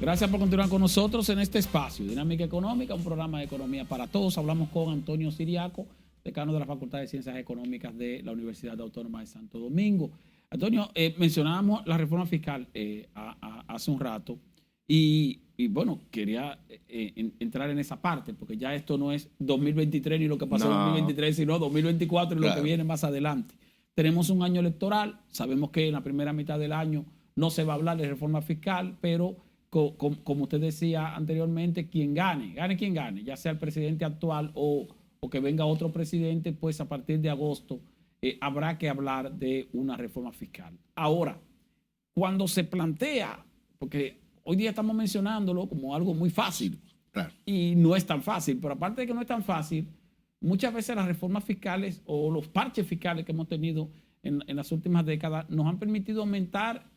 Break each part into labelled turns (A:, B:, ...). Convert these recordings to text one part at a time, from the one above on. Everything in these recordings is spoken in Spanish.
A: Gracias por continuar con nosotros en este espacio. Dinámica Económica, un programa de economía para todos. Hablamos con Antonio Siriaco, decano de la Facultad de Ciencias Económicas de la Universidad Autónoma de Santo Domingo. Antonio, mencionábamos la reforma fiscal hace un rato y bueno, quería entrar en esa parte, porque ya esto no es 2023 ni lo que pasó en 2023, sino 2024 y lo que viene más adelante. Tenemos un año electoral, sabemos que en la primera mitad del año no se va a hablar de reforma fiscal, pero como usted decía anteriormente, quien gane quien gane, ya sea el presidente actual o que venga otro presidente, pues a partir de agosto habrá que hablar de una reforma fiscal. Ahora, cuando se plantea, porque hoy día estamos mencionándolo como algo muy fácil, claro, y no es tan fácil, pero aparte de que no es tan fácil, muchas veces las reformas fiscales o los parches fiscales que hemos tenido en las últimas décadas nos han permitido aumentar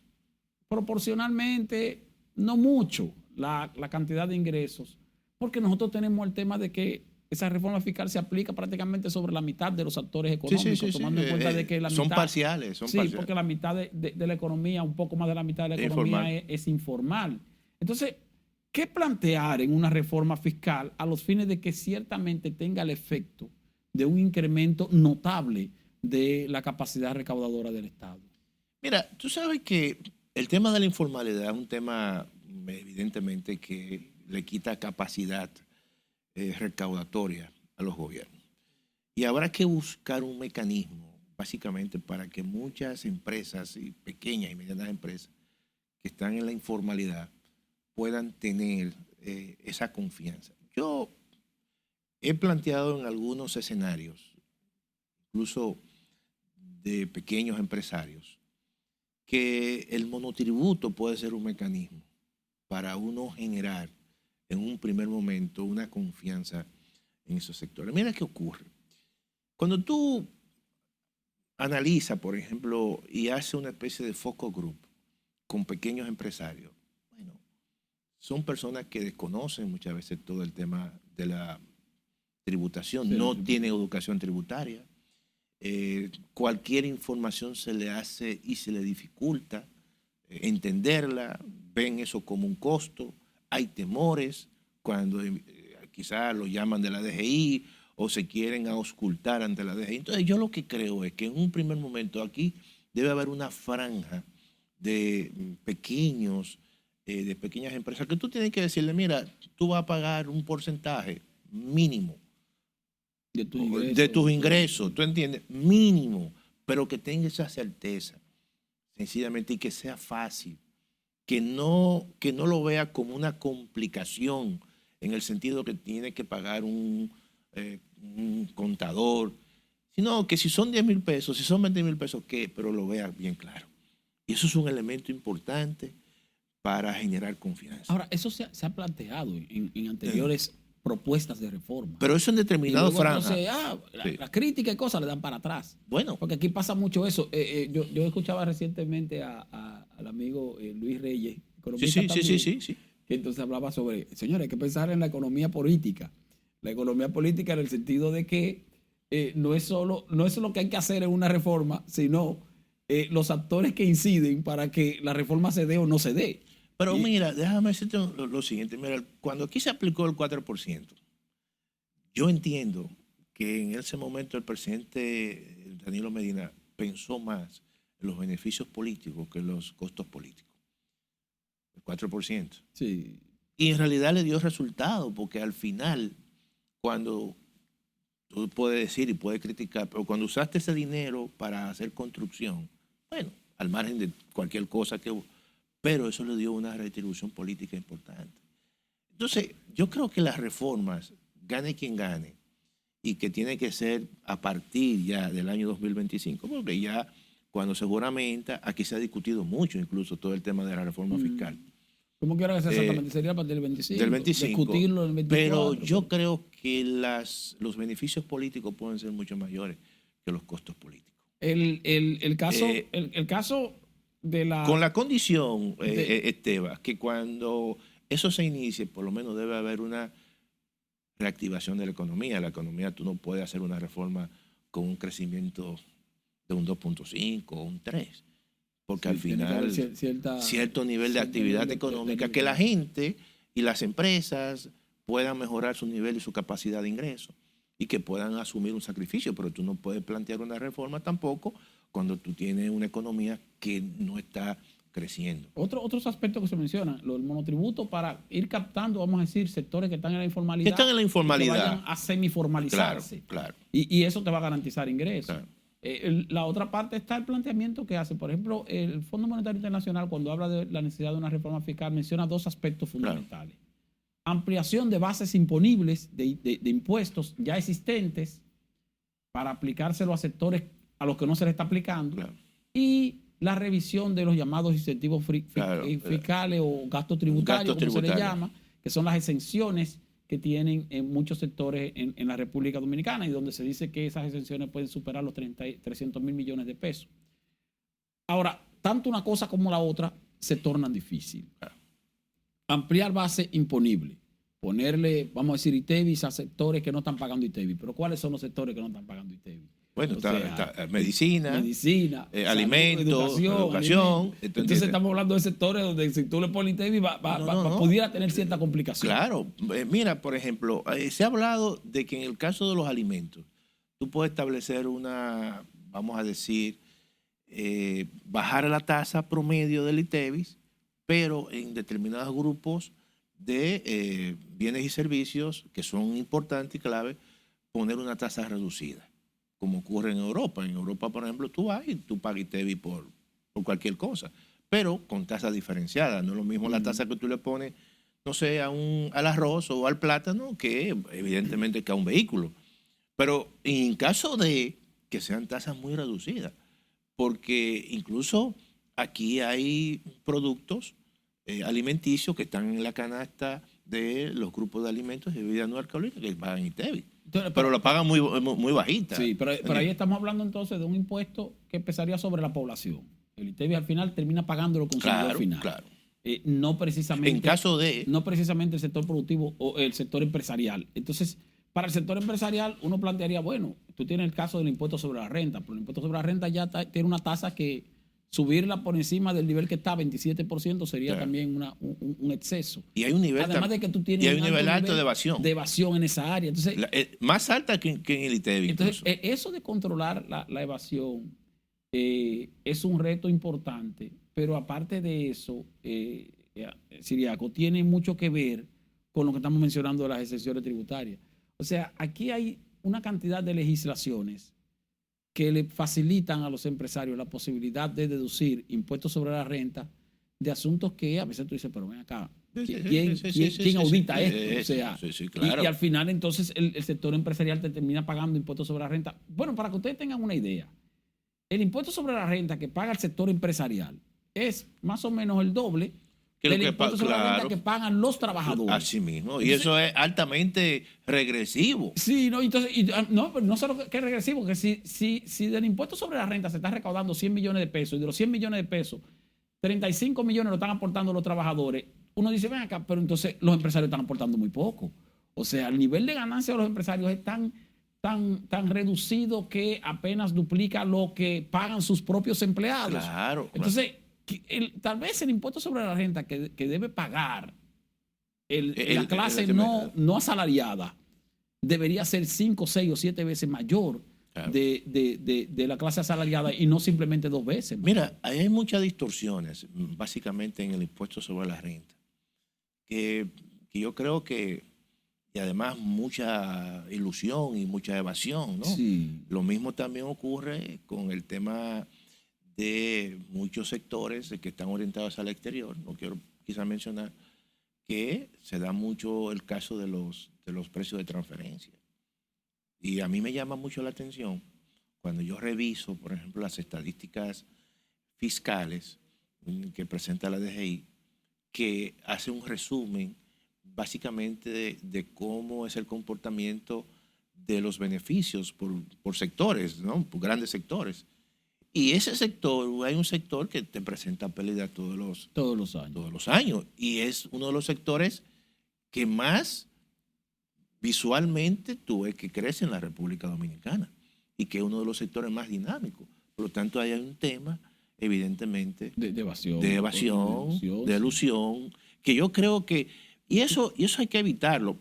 A: proporcionalmente, no mucho, la cantidad de ingresos, porque nosotros tenemos el tema de que esa reforma fiscal se aplica prácticamente sobre la mitad de los actores económicos, tomando en cuenta de que la mitad...
B: Son parciales.
A: Porque la mitad de la economía, un poco más de la mitad de la economía es informal. Entonces, ¿qué plantear en una reforma fiscal a los fines de que ciertamente tenga el efecto de un incremento notable de la capacidad recaudadora del Estado?
B: Mira, tú sabes que el tema de la informalidad es un tema evidentemente que le quita capacidad recaudatoria a los gobiernos. Y habrá que buscar un mecanismo, básicamente, para que muchas empresas, y pequeñas y medianas empresas, que están en la informalidad, puedan tener esa confianza. Yo he planteado en algunos escenarios, incluso de pequeños empresarios, que el monotributo puede ser un mecanismo para uno generar en un primer momento una confianza en esos sectores. Mira qué ocurre. Cuando tú analizas, por ejemplo, y haces una especie de focus group con pequeños empresarios, bueno, son personas que desconocen muchas veces todo el tema de la tributación, no tienen educación tributaria, cualquier información se le hace y se le dificulta entenderla, ven eso como un costo, hay temores cuando quizás lo llaman de la DGI o se quieren auscultar ante la DGI. Entonces yo lo que creo es que en un primer momento aquí debe haber una franja de pequeñas empresas que tú tienes que decirle, mira, tú vas a pagar un porcentaje mínimo de tus ingresos, ¿tú entiendes? Mínimo, pero que tenga esa certeza, sencillamente, y que sea fácil, que no lo vea como una complicación en el sentido que tiene que pagar un contador, sino que si son 10,000 pesos, si son 20,000 pesos, ¿qué? Pero lo vea bien claro. Y eso es un elemento importante para generar confianza.
A: Ahora, eso se ha planteado en anteriores propuestas de reforma.
B: Pero eso en determinados franjas.
A: La crítica y cosas le dan para atrás.
B: Bueno.
A: Porque aquí pasa mucho eso. Yo escuchaba recientemente al amigo Luis Reyes, economista también,
B: sí.
A: Que entonces hablaba sobre, señores, hay que pensar en la economía política. La economía política en el sentido de que no es lo que hay que hacer en una reforma, sino los actores que inciden para que la reforma se dé o no se dé.
B: Pero mira, déjame decirte lo siguiente. Mira, cuando aquí se aplicó el 4%, yo entiendo que en ese momento el presidente Danilo Medina pensó más en los beneficios políticos que en los costos políticos. El 4%.
A: Sí.
B: Y en realidad le dio resultado, porque al final, cuando tú puedes decir y puedes criticar, pero cuando usaste ese dinero para hacer construcción, bueno, al margen de cualquier cosa pero eso le dio una retribución política importante. Entonces, yo creo que las reformas, gane quien gane, y que tiene que ser a partir ya del año 2025, porque ya cuando seguramente, aquí se ha discutido mucho incluso todo el tema de la reforma fiscal.
A: ¿Cómo quiera que sea exactamente? ¿Sería a partir del 25?
B: Del 25.
A: Discutirlo en el 24.
B: Pero yo creo que los beneficios políticos pueden ser mucho mayores que los costos políticos.
A: El caso de la...
B: Con la condición, Esteban, que cuando eso se inicie, por lo menos debe haber una reactivación de la economía. La economía, tú no puedes hacer una reforma con un crecimiento de un 2.5 o un 3. porque
A: Sí,
B: al
A: tiene que haber
B: final cierto nivel de
A: cierto
B: actividad
A: nivel de
B: económica, que la gente y las empresas puedan mejorar su nivel y su capacidad de ingreso y que puedan asumir un sacrificio, pero tú no puedes plantear una reforma tampoco cuando tú tienes una economía que no está creciendo.
A: Otros aspectos que se mencionan, lo del monotributo para ir captando, vamos a decir, sectores que están en la informalidad.
B: Que están en la
A: y
B: informalidad.
A: que vayan a semiformalizarse.
B: Claro.
A: Y eso te va a garantizar ingresos.
B: Claro.
A: La otra parte está el planteamiento que hace. Por ejemplo, el Fondo Monetario Internacional, cuando habla de la necesidad de una reforma fiscal, menciona dos aspectos fundamentales. Ampliación de bases imponibles de impuestos ya existentes para aplicárselo a sectores a los que no se le está aplicando.
B: Claro.
A: Y la revisión de los llamados incentivos fiscales o gastos tributarios, como se le llama, que son las exenciones que tienen en muchos sectores en la República Dominicana y donde se dice que esas exenciones pueden superar los 300.000 millones de pesos. Ahora, tanto una cosa como la otra se tornan difíciles. Ampliar base imponible, ponerle, vamos a decir, ITEVIS a sectores que no están pagando ITEVIS. Pero ¿cuáles son los sectores que no están pagando ITEVIS?
B: Bueno, está medicina, alimentos, educación.
A: Entonces estamos hablando de sectores donde si tú le pones ITEVIS pudiera tener cierta complicación.
B: Claro, mira, por ejemplo, se ha hablado de que en el caso de los alimentos, tú puedes establecer una, vamos a decir, bajar la tasa promedio del ITEVIS, pero en determinados grupos de bienes y servicios que son importantes y clave, poner una tasa reducida, como ocurre en Europa. En Europa, por ejemplo, tú vas y tú pagas ITEVIS por cualquier cosa, pero con tasa diferenciada. No es lo mismo la tasa que tú le pones, no sé, al arroz o al plátano, que evidentemente que a un vehículo. Pero en caso de que sean tasas muy reducidas, porque incluso aquí hay productos alimenticios que están en la canasta de los grupos de alimentos de bebidas no alcohólicas que pagan ITEVIS. Entonces, pero lo pagan muy bajita.
A: Sí, pero ahí estamos hablando entonces de un impuesto que empezaría sobre la población. El ITEVIS al final termina pagando el consumidor final.
B: Claro.
A: No precisamente,
B: en caso de...
A: no precisamente el sector productivo o el sector empresarial. Entonces, para el sector empresarial, uno plantearía, bueno, tú tienes el caso del impuesto sobre la renta, pero el impuesto sobre la renta ya tiene una tasa que subirla por encima del nivel que está, 27%, sería también un exceso.
B: Y hay un nivel,
A: además de que tú tienes
B: un nivel alto de evasión.
A: De evasión en esa área. Entonces,
B: más alta que en el ITEVIS.
A: Entonces, eso de controlar la evasión es un reto importante, pero aparte de eso, Siriaco, tiene mucho que ver con lo que estamos mencionando de las exenciones tributarias. O sea, aquí hay una cantidad de legislaciones que le facilitan a los empresarios la posibilidad de deducir impuestos sobre la renta de asuntos que a veces tú dices, pero ven acá, ¿quién audita esto? O sea,
B: claro.
A: y al final entonces el sector empresarial te termina pagando impuestos sobre la renta. Bueno, para que ustedes tengan una idea, el impuesto sobre la renta que paga el sector empresarial es más o menos el doble del impuesto sobre la renta que pagan los trabajadores.
B: Así mismo. Entonces, y eso es altamente regresivo.
A: Sí, no, entonces, no solo que es regresivo, que si del impuesto sobre la renta se está recaudando 100 millones de pesos y de los 100 millones de pesos, 35 millones lo están aportando los trabajadores, uno dice, ven acá, pero entonces los empresarios están aportando muy poco. O sea, el nivel de ganancia de los empresarios es tan reducido que apenas duplica lo que pagan sus propios empleados.
B: Claro.
A: Entonces, tal vez el impuesto sobre la renta que debe pagar la clase no asalariada debería ser 5, 6 o 7 veces mayor de la clase asalariada y no simplemente 2 veces.
B: Mira, hay muchas distorsiones básicamente en el impuesto sobre la renta que yo creo que, y además mucha ilusión y mucha evasión, ¿no?
A: Sí.
B: Lo mismo también ocurre con el tema de muchos sectores que están orientados al exterior. No quiero quizás mencionar que se da mucho el caso de los precios de transferencia. Y a mí me llama mucho la atención cuando yo reviso, por ejemplo, las estadísticas fiscales que presenta la DGI, que hace un resumen básicamente de cómo es el comportamiento de los beneficios por sectores, ¿no? Por grandes sectores. Y ese sector, hay un sector que te presenta pérdida todos los años. Y es uno de los sectores que más visualmente tú ves que crece en la República Dominicana y que es uno de los sectores más dinámicos. Por lo tanto, ahí hay un tema evidentemente,
A: De evasión.
B: de elusión, que yo creo que, y eso hay que evitarlo.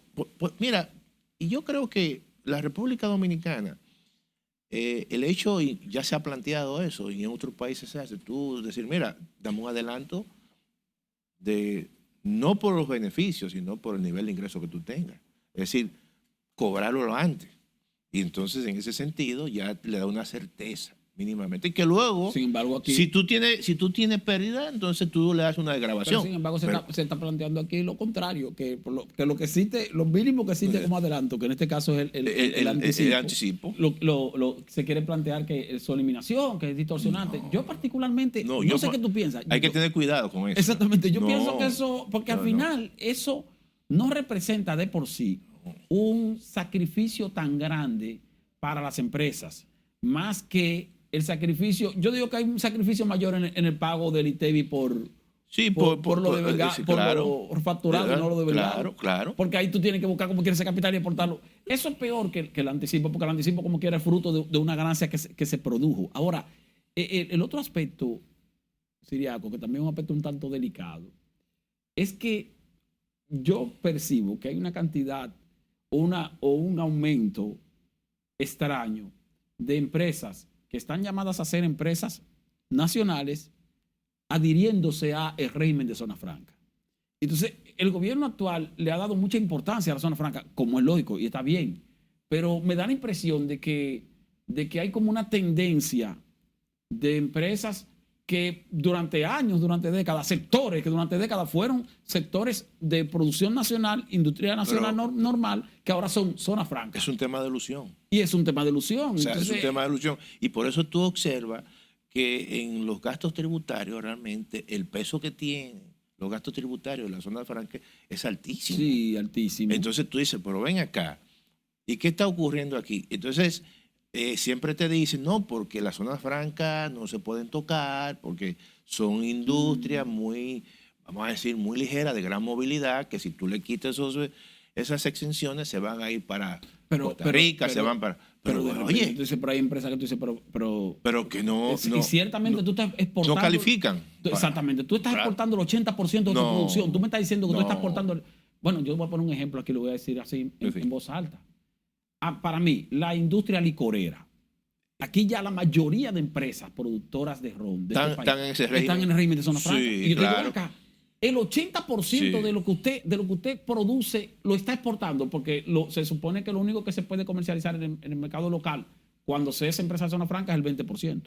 B: Mira, y yo creo que la República Dominicana, el hecho, y ya se ha planteado eso, y en otros países se hace, tú decir, mira, dame un adelanto no por los beneficios, sino por el nivel de ingreso que tú tengas. Es decir, cobrarlo antes. Y entonces, en ese sentido, ya le da una certeza mínimamente. Y que luego,
A: sin embargo, aquí,
B: si tú tienes pérdida, entonces tú le das una desgravación.
A: Sin embargo, se está planteando aquí lo contrario, que lo que existe, lo mínimo que existe como adelanto, que en este caso es el anticipo. Se quiere plantear que su eliminación, que es distorsionante. No, yo particularmente, no sé qué tú piensas.
B: Hay que tener cuidado con eso.
A: Exactamente, yo pienso que eso, porque al final eso no representa de por sí un sacrificio tan grande para las empresas, más que el sacrificio. Yo digo que hay un sacrificio mayor en el pago del ITEVI por lo facturado y no lo de verdad.
B: Claro.
A: Porque ahí tú tienes que buscar cómo quieres ese capital y aportarlo. Eso es peor que el anticipo, porque el anticipo como quiera es fruto de una ganancia que se produjo. Ahora, el otro aspecto, Siriaco, que también es un aspecto un tanto delicado, es que yo percibo que hay una cantidad o un aumento extraño de empresas que están llamadas a ser empresas nacionales adhiriéndose a el régimen de zona franca. Entonces, el gobierno actual le ha dado mucha importancia a la zona franca, como es lógico y está bien, pero me da la impresión de que hay como una tendencia de empresas que durante años, durante décadas, sectores que durante décadas fueron sectores de producción nacional, industria nacional normal, que ahora son zona franca.
B: Es un tema de ilusión.
A: Y es un tema de ilusión.
B: O sea, entonces, es un tema de ilusión. Y por eso tú observas que en los gastos tributarios realmente el peso que tienen los gastos tributarios de la zona franca es altísimo.
A: Sí, altísimo.
B: Entonces tú dices, pero ven acá, ¿y qué está ocurriendo aquí? Entonces siempre te dicen, no, porque las zonas francas no se pueden tocar, porque son industrias muy, vamos a decir, muy ligeras, de gran movilidad, que si tú le quitas esas exenciones se van a ir para Costa Rica, se van para...
A: Pero oye, tú dices, pero hay empresas que tú dices,
B: pero que no...
A: Y ciertamente tú estás exportando...
B: No califican.
A: Exactamente. Tú estás exportando el 80% de tu producción. Tú me estás diciendo que tú estás exportando... Bueno, yo voy a poner un ejemplo aquí, lo voy a decir así en voz alta. Para mí, la industria licorera. Aquí ya la mayoría de empresas productoras de ron de este país están en el régimen de zona franca. Y yo digo acá, el 80% de lo que usted produce lo está exportando, porque se supone que lo único que se puede comercializar en el mercado local cuando se es empresa de zona franca es el 20%.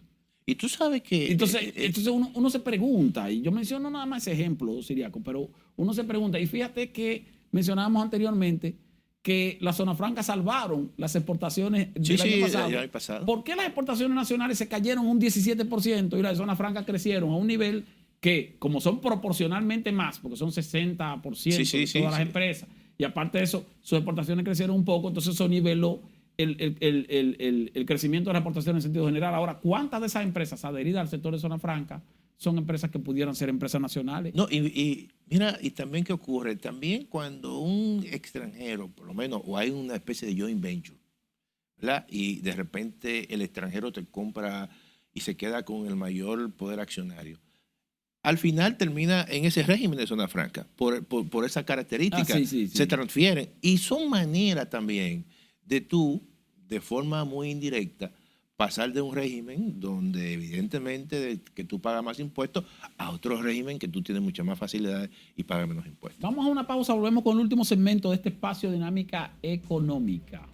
B: Y tú sabes que...
A: Entonces uno se pregunta, y yo menciono nada más ese ejemplo, Siriaco, pero uno se pregunta, y fíjate que mencionábamos anteriormente que las zonas francas salvaron las exportaciones del año pasado. ¿Por qué las exportaciones nacionales se cayeron un 17% y las zonas francas crecieron a un nivel que, como son proporcionalmente más, porque son 60% de todas las empresas, y aparte de eso, sus exportaciones crecieron un poco, entonces eso niveló el crecimiento de las exportaciones en sentido general? Ahora, ¿cuántas de esas empresas adheridas al sector de zona franca son empresas que pudieran ser empresas nacionales?
B: No, y mira, y también ¿qué ocurre? También cuando un extranjero, por lo menos, o hay una especie de joint venture, ¿verdad? Y de repente el extranjero te compra y se queda con el mayor poder accionario. Al final termina en ese régimen de zona franca, por esa característica, se transfieren. Y son maneras también de tú, de forma muy indirecta, pasar de un régimen donde evidentemente que tú pagas más impuestos a otro régimen que tú tienes muchas más facilidades y pagas menos impuestos.
A: Vamos a una pausa, volvemos con el último segmento de este espacio Dinámica Económica.